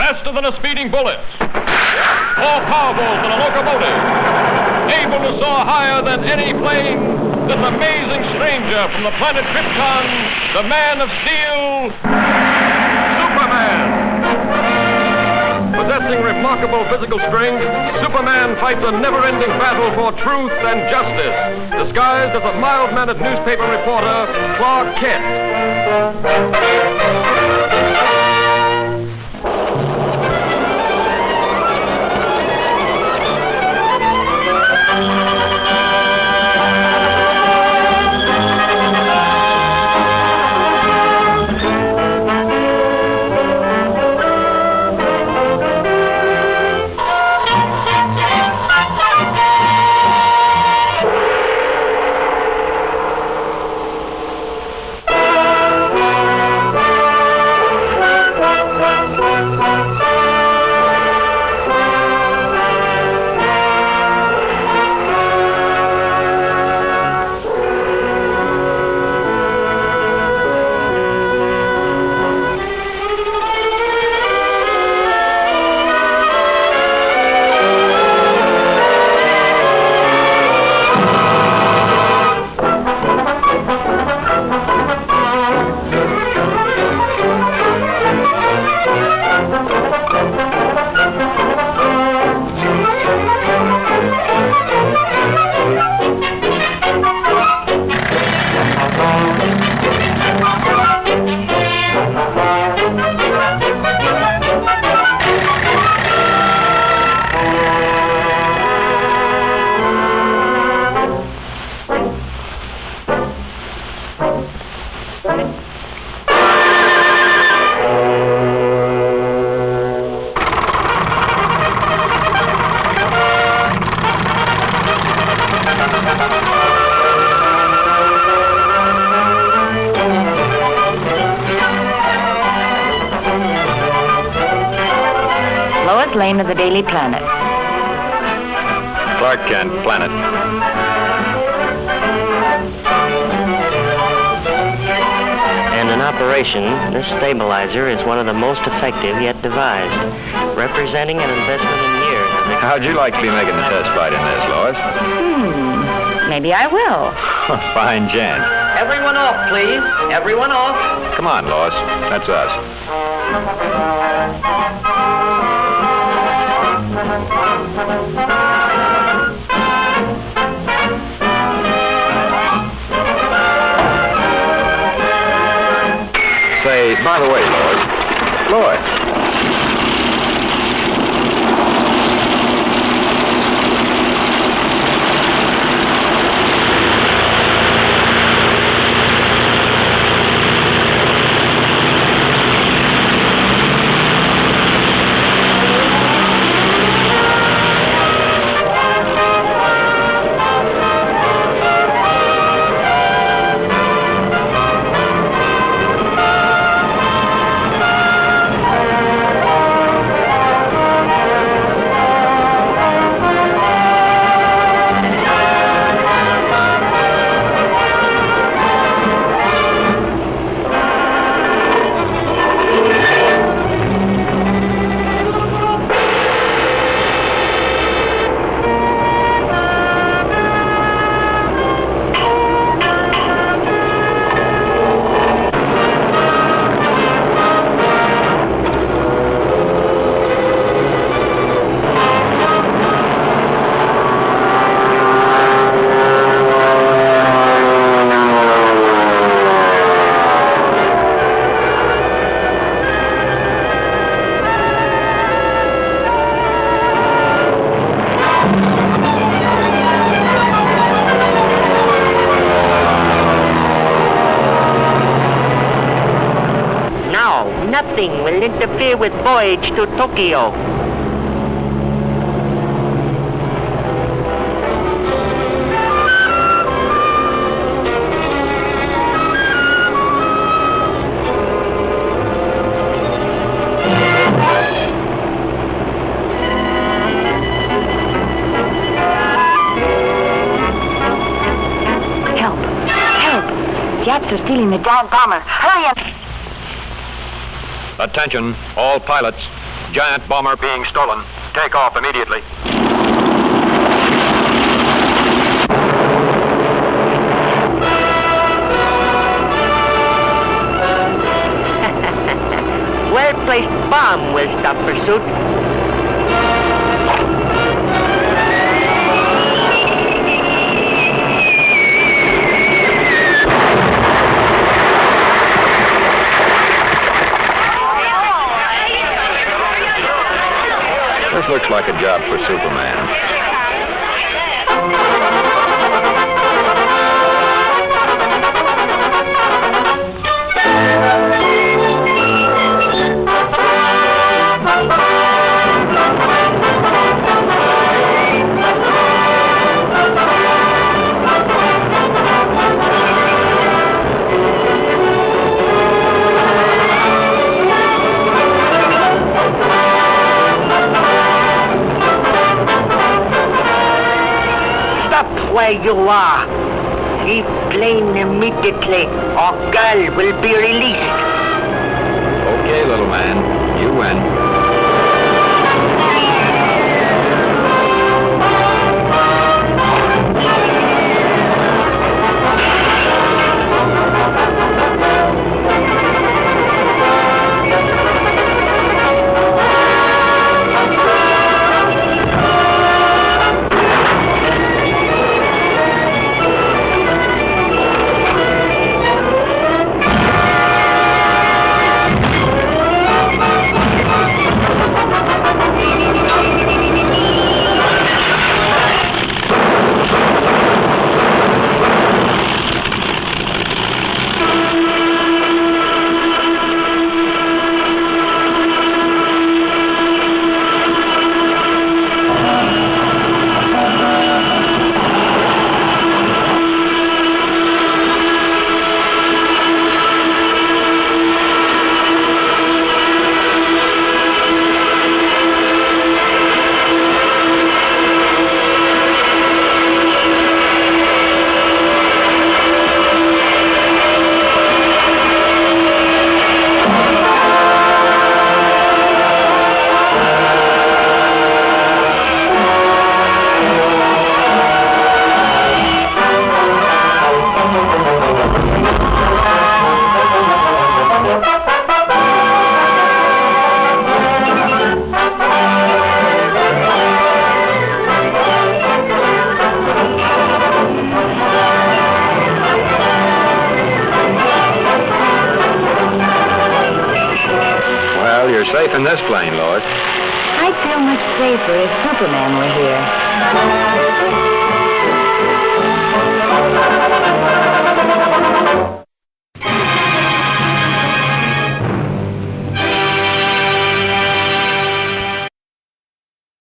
faster than a speeding bullet, more powerful than a locomotive, able to soar higher than any plane, this amazing stranger from the planet Krypton, the Man of Steel, Superman. Possessing remarkable physical strength, Superman fights a never-ending battle for truth and justice, disguised as a mild-mannered newspaper reporter, Clark Kent. Lane of the Daily Planet. Clark Kent, Planet. And in operation, this stabilizer is one of the most effective yet devised, representing an investment in years. How'd you like to be making the test flight in this, Lois? Maybe I will. Fine chance. Everyone off, please. Everyone off. Come on, Lois. That's us. Say, by the way, Lois. Nothing will interfere with voyage to Tokyo. Help! Help! Japs are stealing the dive bomber. Hurry up! Attention, all pilots. giant bomber being stolen. Take off immediately. Well-placed bomb will stop pursuit. This looks like a job for Superman. Where you are. Leave plane immediately, or girl will be released. Okay, little man. You win. You're safe in this plane, Lois. I'd feel much safer if Superman were here.